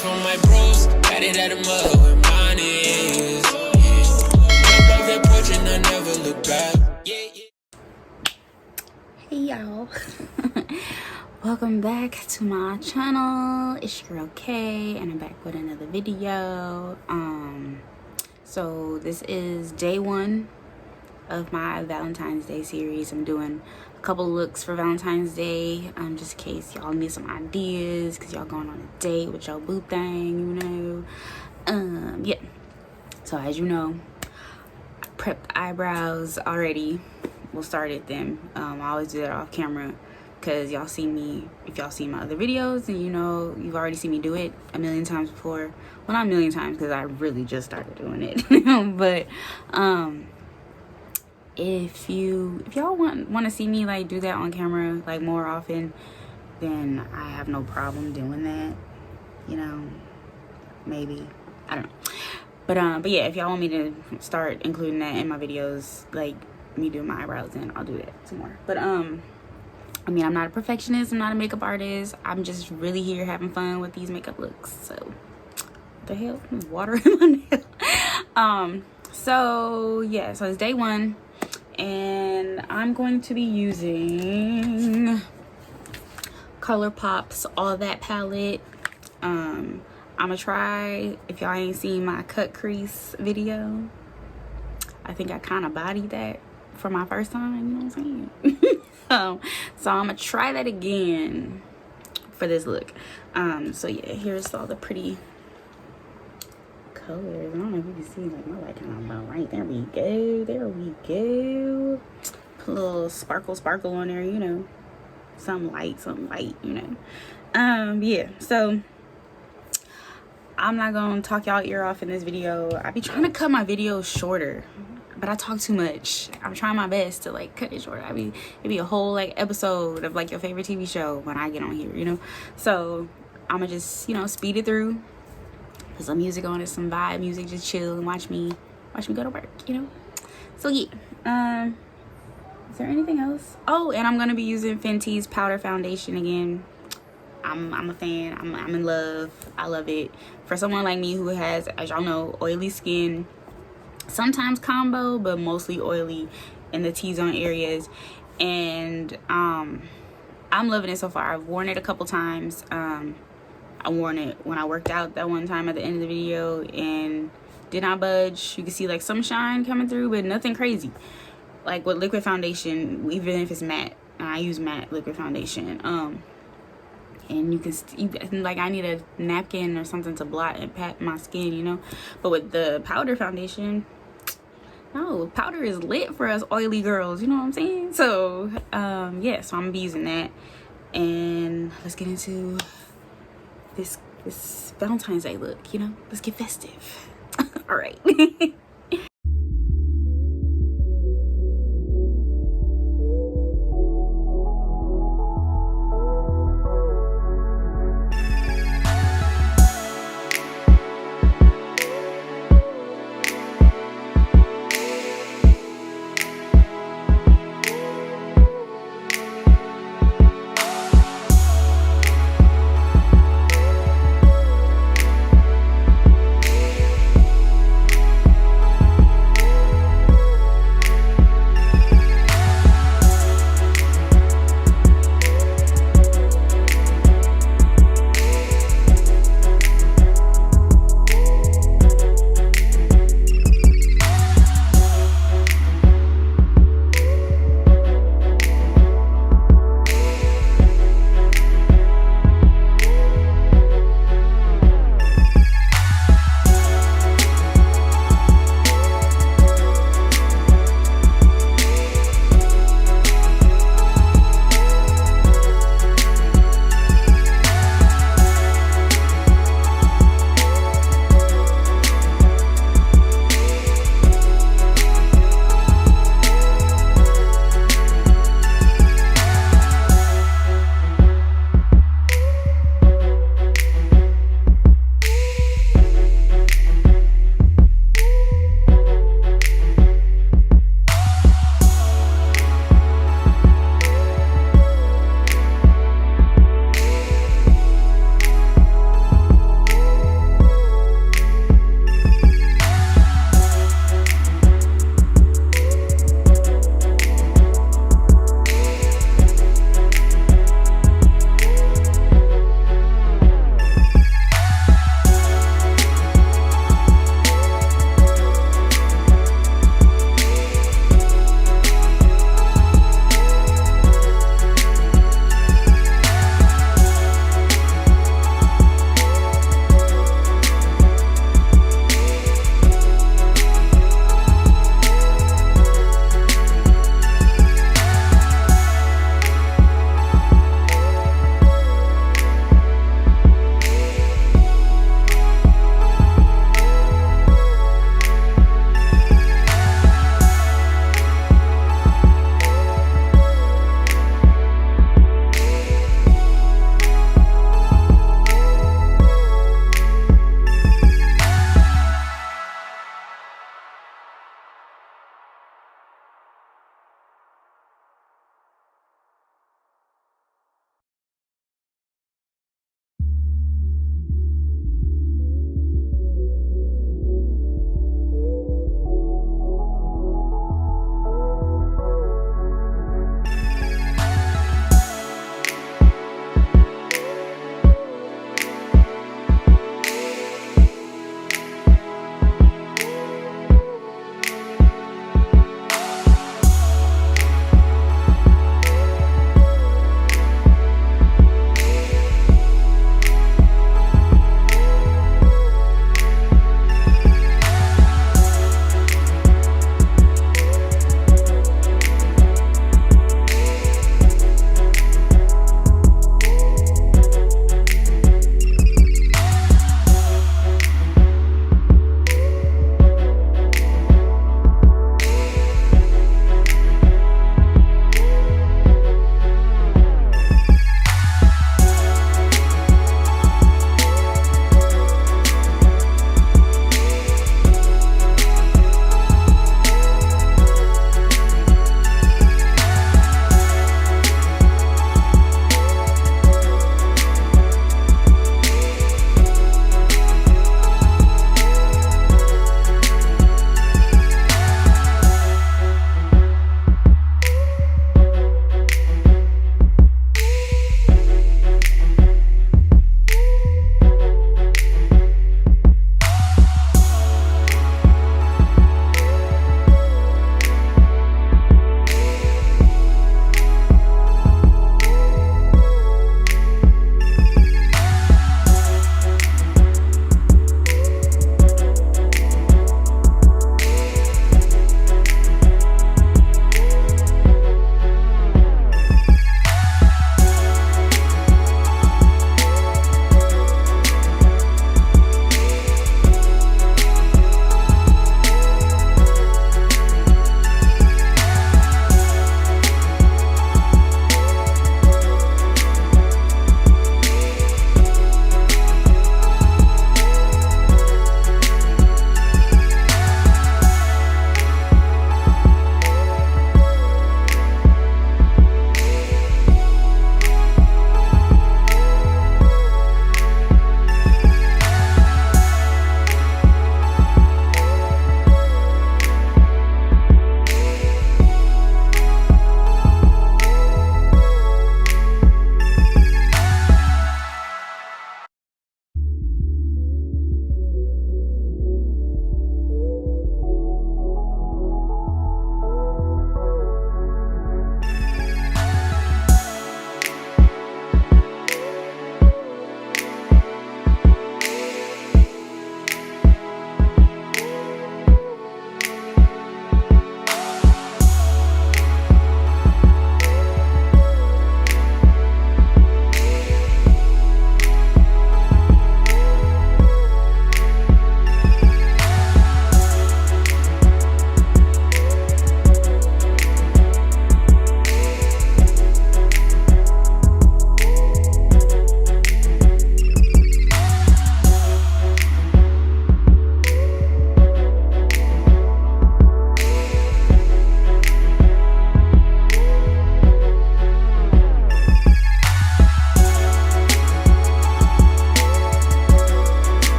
for my bros, got it at a mother where mine is. Jump off that porch and I never look back. Hey y'all. Welcome back to my channel. It's your girl Kay, and I'm back with another video. So this is day 1 of my Valentine's Day series. I'm doing a couple looks for Valentine's Day, just in case y'all need some ideas, because y'all going on a date with your boo thing, yeah. So as you know, I prepped the eyebrows already. We'll start at them. I always do that off camera, because y'all see me, if y'all see my other videos, and you know, you've already seen me do it a million times before. Well, not a million times, because I really just started doing it. But if y'all want to see me like do that on camera like more often, then I have no problem doing that, maybe, I don't know. But yeah, if y'all want me to start including that in my videos, like me doing my eyebrows, then I'll do that some more. But I mean, I'm not a perfectionist, I'm not a makeup artist, I'm just really here having fun with these makeup looks. So what the hell, there's water in my nail. So yeah, so it's day 1, and I'm going to be using ColourPop's All That palette. I'm gonna try, if y'all ain't seen my cut crease video, I think I kind of bodied that for my first time, you know what I'm saying? So I'm gonna try that again for this look. So yeah, here's all the pretty colors. I don't know if you can see, like, my light kind of about right. There we go, there we go. Put a little sparkle on there, some light, yeah. So I'm not gonna talk y'all ear off in this video. I be trying to cut my videos shorter, but I talk too much. I'm trying my best to like cut it short. It'd be a whole like episode of like your favorite TV show when I get on here, So I'm gonna just, speed it through, put some music on it, some vibe music, just chill and watch me go to work, So yeah. Is there anything else? Oh, and I'm gonna be using Fenty's powder foundation again. I'm a fan. I'm in love. I love it. For someone like me who has, as y'all know, oily skin, sometimes combo, but mostly oily in the T-zone areas, and I'm loving it so far. I've worn it a couple times. I worn it when I worked out that one time at the end of the video and did not budge. You can see like some shine coming through, but nothing crazy. Like with liquid foundation, even if it's matte, I use matte liquid foundation. And you can, like, I need a napkin or something to blot and pat my skin, But with the powder foundation, no, powder is lit for us oily girls, you know what I'm saying? So, yeah, so I'm gonna be using that. And let's get into this Valentine's Day look, Let's get festive. All right.